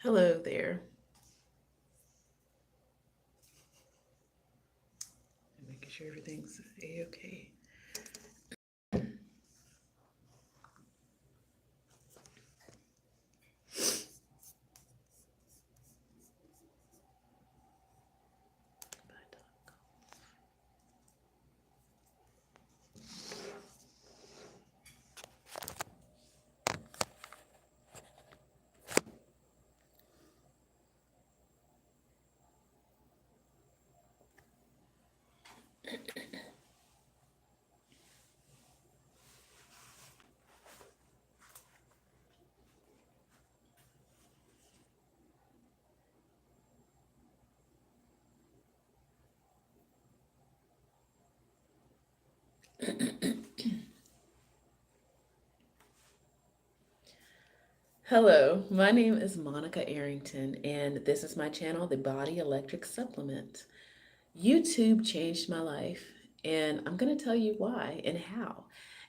Hello there. Making sure everything's a-okay. Hello, my name is Monica Arrington, and this is my channel, The Body Electric Supplement. YouTube changed my life, and I'm going to tell you why and how.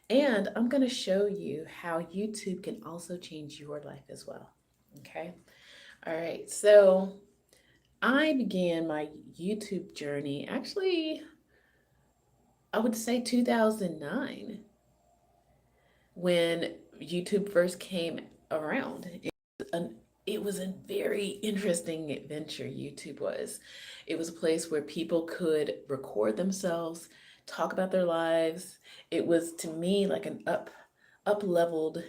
And I'm going to show you how YouTube can also change your life as well. Okay? All right, so I began my YouTube journey actually, I would say 2009 when YouTube first came around. It was a very interesting adventure. YouTube was. It was a place where people could record themselves, talk about their lives. It was to me like an up leveled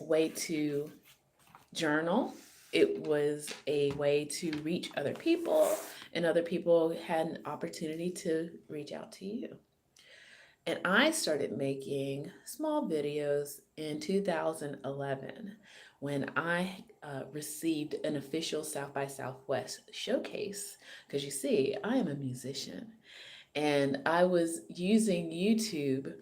way to journal. It was a way to reach other people, and other people had an opportunity to reach out to you. And I started making small videos in 2011 when I received an official South by Southwest showcase. Because you see, I am a musician and I was using YouTube.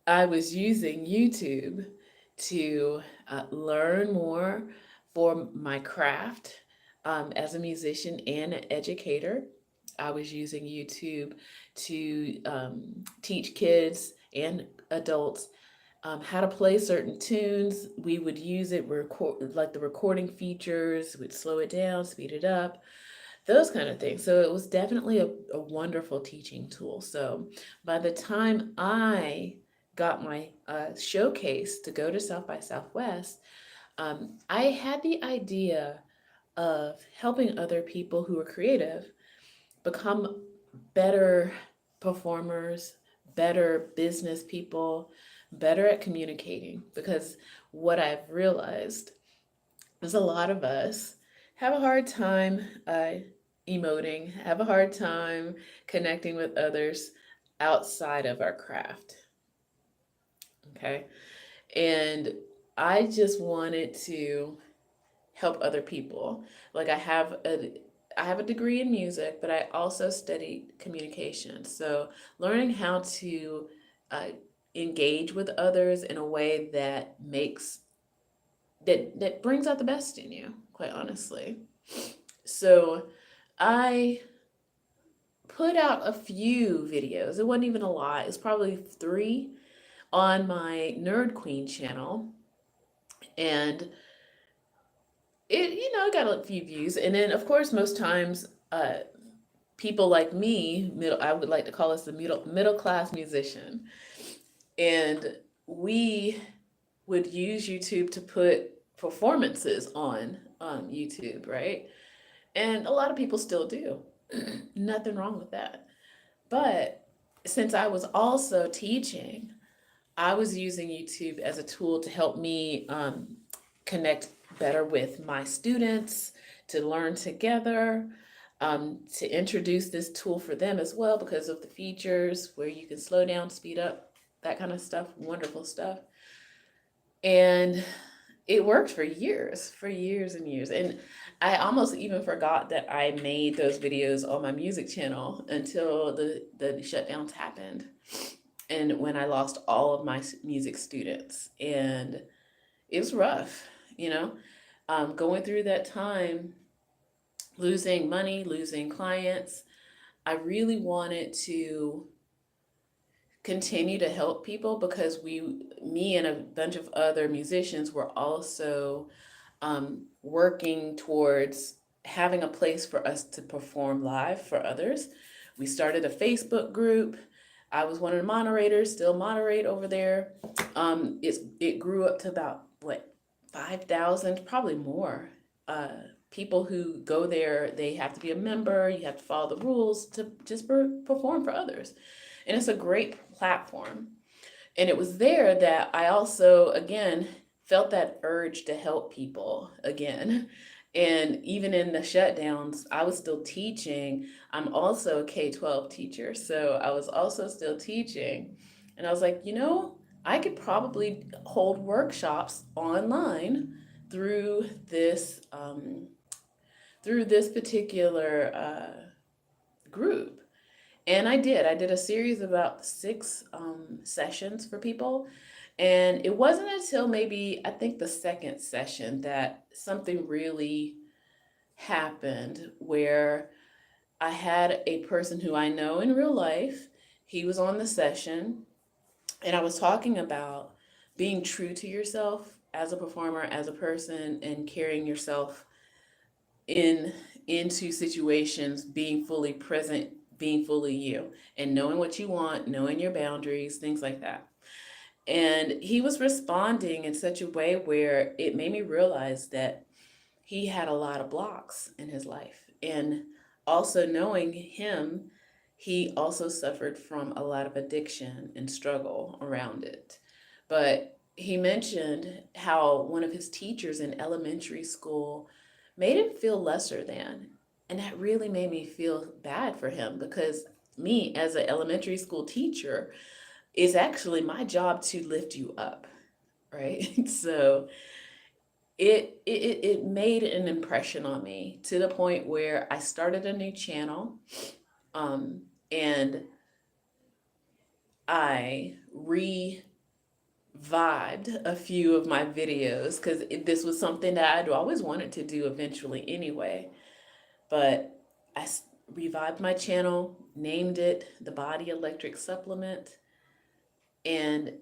I was using YouTube to learn more for my craft as a musician and an educator. I was using YouTube to teach kids and adults how to play certain tunes. We would use it, record like the recording features, we'd slow it down, speed it up, those kind of things. So it was definitely a wonderful teaching tool. So by the time I got my showcase to go to South by Southwest, I had the idea of helping other people who are creative become better performers, better business people, better at communicating. Because what I've realized is a lot of us have a hard time emoting, have a hard time connecting with others outside of our craft. Okay. And I just wanted to help other people. Like I have a degree in music, but I also studied communication. So learning how to uh, engage with others in a way that that brings out the best in you, quite honestly. So I put out a few videos. It wasn't even a lot. It's probably three on my Nerd Queen channel, and it got a few views. And then of course most times people like me, middle, I would like to call us the middle class musician, and we would use YouTube to put performances on YouTube, right? And a lot of people still do. Nothing wrong with that. But since I was also teaching, I was using YouTube as a tool to help me connect better with my students, to learn together, to introduce this tool for them as well because of the features where you can slow down, speed up, that kind of stuff, wonderful stuff. And it worked for years and years. And I almost even forgot that I made those videos on my music channel until the shutdowns happened and when I lost all of my music students. And it was rough, you know, going through that time, losing money, losing clients. I really wanted to continue to help people because me and a bunch of other musicians were also working towards having a place for us to perform live for others. We started a Facebook group. I was one of the moderators, still moderate over there. It grew up to about what 5,000, probably more. Uh, People who go there, they have to be a member. You have to follow the rules to just perform for others, and it's a great platform. And it was there that I also, again, felt that urge to help people again. And even in the shutdowns, I was still teaching. I'm also a K-12 teacher, so I was also still teaching. And I was like, I could probably hold workshops online through this particular group. And I did. I did a series of about 6 sessions for people. And it wasn't until maybe, I think, the second session that something really happened where I had a person who I know in real life. He was on the session, and I was talking about being true to yourself as a performer, as a person, and carrying yourself in into situations, being fully present, being fully you, and knowing what you want, knowing your boundaries, things like that. And he was responding in such a way where it made me realize that he had a lot of blocks in his life. And also knowing him, he also suffered from a lot of addiction and struggle around it. But he mentioned how one of his teachers in elementary school made him feel lesser than. And that really made me feel bad for him because me, as an elementary school teacher, it's actually my job to lift you up, right? So it made an impression on me to the point where I started a new channel, um, and I revived a few of my videos because this was something that I'd always wanted to do eventually anyway. But revived my channel, named it The Body Electric Supplement, and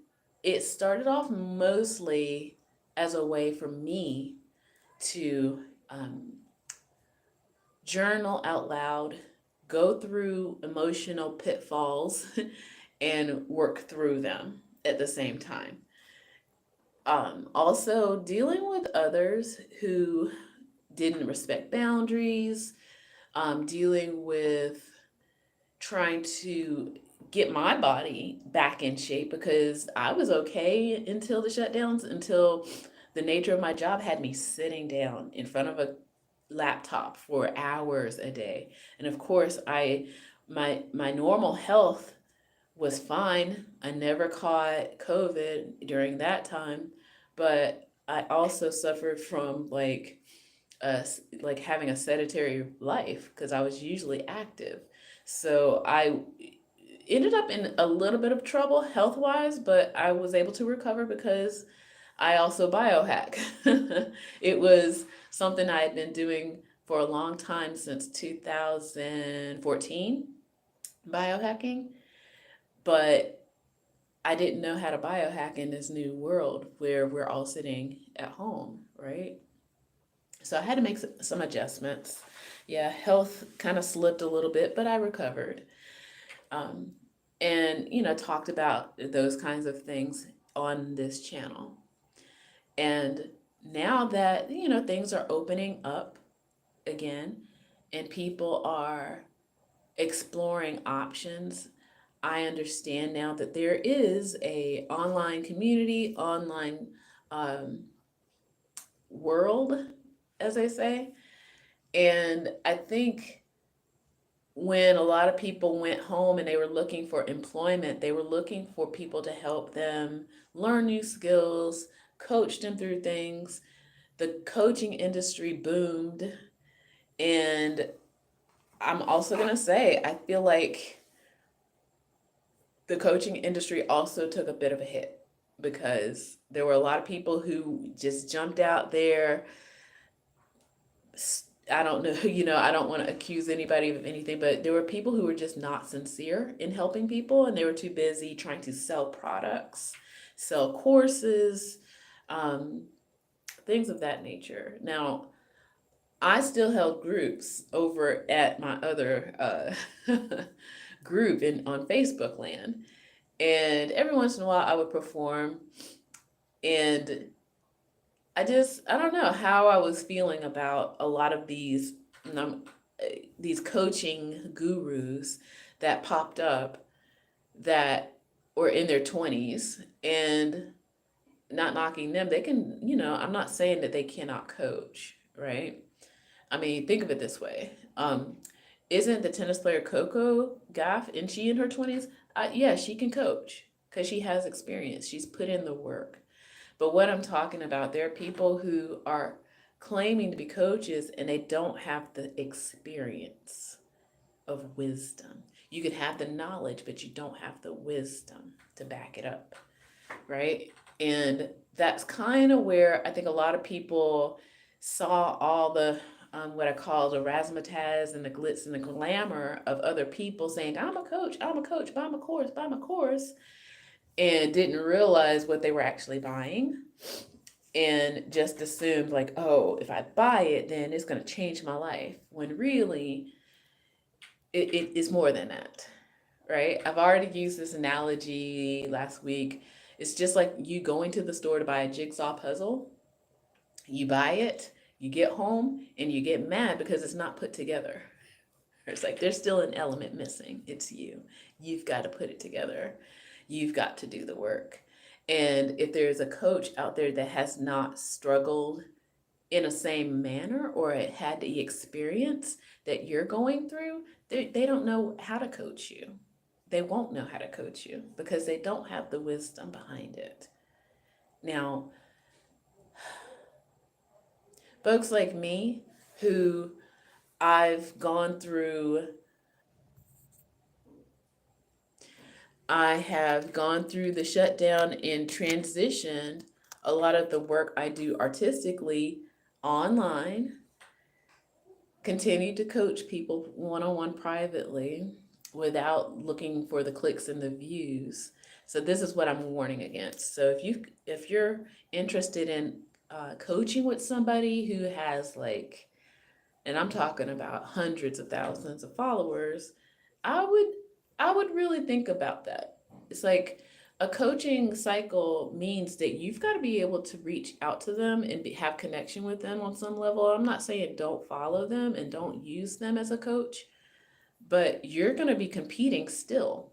it started off mostly as a way for me to journal out loud, go through emotional pitfalls, and work through them at the same time. Also, dealing with others who didn't respect boundaries, dealing with trying to get my body back in shape because I was okay until the shutdowns, until the nature of my job had me sitting down in front of a laptop for hours a day. And of course, my normal health was fine. I never caught COVID during that time, but I also suffered from like having a sedentary life because I was usually active. So I ended up in a little bit of trouble health wise, but I was able to recover because I also biohack. It was something I had been doing for a long time since 2014, biohacking, but I didn't know how to biohack in this new world where we're all sitting at home, right? So I had to make some adjustments. Yeah, health kind of slipped a little bit, but I recovered. Um, and, talked about those kinds of things on this channel. And now that, things are opening up again and people are exploring options, I understand now that there is a online community, online um, world, as I say. And I think when a lot of people went home and they were looking for employment, they were looking for people to help them learn new skills, coach them through things. The coaching industry boomed. And I'm also going to say, I feel like the coaching industry also took a bit of a hit because there were a lot of people who just jumped out there, I don't know, I don't want to accuse anybody of anything, but there were people who were just not sincere in helping people, and they were too busy trying to sell products, sell courses, um, things of that nature. Now, I still held groups over at my other group on Facebook land, and every once in a while I would perform, and I don't know how I was feeling about a lot of these coaching gurus that popped up that were in their 20s, and not knocking them. They can, I'm not saying that they cannot coach, right? I mean, think of it this way. Isn't the tennis player Coco Gauff, and she in her 20s? Yeah, she can coach because she has experience. She's put in the work. But what I'm talking about, there are people who are claiming to be coaches and they don't have the experience of wisdom. You could have the knowledge, but you don't have the wisdom to back it up, right? And that's kind of where I think a lot of people saw all the what I call the razzmatazz and the glitz and the glamour of other people saying, I'm a coach, buy my course, and didn't realize what they were actually buying, and just assumed like, oh, if I buy it, then it's going to change my life, when really it is more than that, right? I've already used this analogy last week. It's just like you going to the store to buy a jigsaw puzzle. You buy it, you get home, and you get mad because it's not put together. It's like there's still an element missing. It's you. You've got to put it together. You've got to do the work. And if there's a coach out there that has not struggled in a same manner, or it had the experience that you're going through, they don't know how to coach you. They won't know how to coach you because they don't have the wisdom behind it. Now, folks like me who I've gone through, I have gone through the shutdown and transitioned a lot of the work I do artistically online, continued to coach people one-on-one privately without looking for the clicks and the views. So this is what I'm warning against. So if you're interested in coaching with somebody who has like, and I'm talking about hundreds of thousands of followers, I would I would really think about that. It's like a coaching cycle means that you've got to be able to reach out to them and have connection with them on some level. I'm not saying don't follow them and don't use them as a coach, but you're going to be competing still.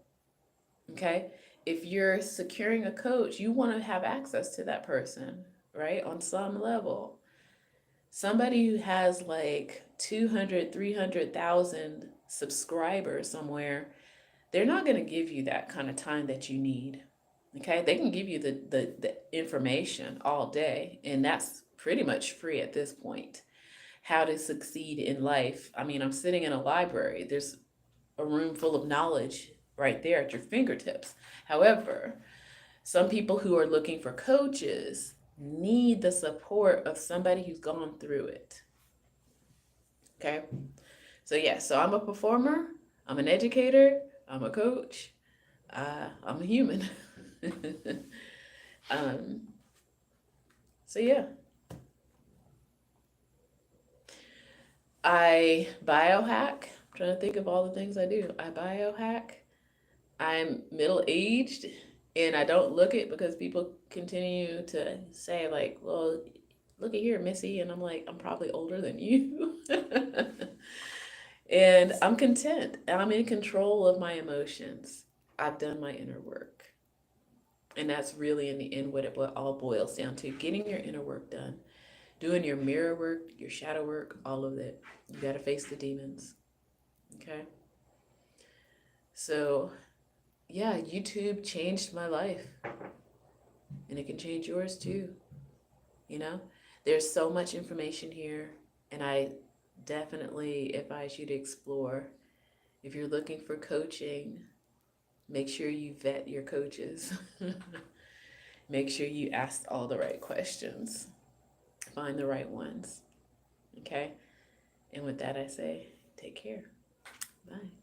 Okay? If you're securing a coach, you want to have access to that person, right? On some level. Somebody who has like 200, 300,000 subscribers somewhere, they're not going to give you that kind of time that you need. Okay, they can give you the information all day, and that's pretty much free at this point. How to succeed in life. I mean, I'm sitting in a library, there's a room full of knowledge right there at your fingertips. However, some people who are looking for coaches need the support of somebody who's gone through it. Okay, so yeah, so I'm a performer, I'm an educator, I'm a coach, I'm a human. um, so yeah, I biohack. I'm trying to think of all the things I do. I biohack. I'm middle aged, and I don't look it because people continue to say like, "Well, look at here, Missy," and I'm like, I'm probably older than you. And I'm content. I'm in control of my emotions. I've done my inner work. And that's really in the end what it all boils down to, getting your inner work done, doing your mirror work, your shadow work, all of it. You got to face the demons. Okay. So, yeah, YouTube changed my life, and it can change yours too. You know, there's so much information here, and I definitely advise you to explore. If you're looking for coaching, make sure you vet your coaches. Make sure you ask all the right questions. Find the right ones. Okay? And with that, I say, take care. Bye.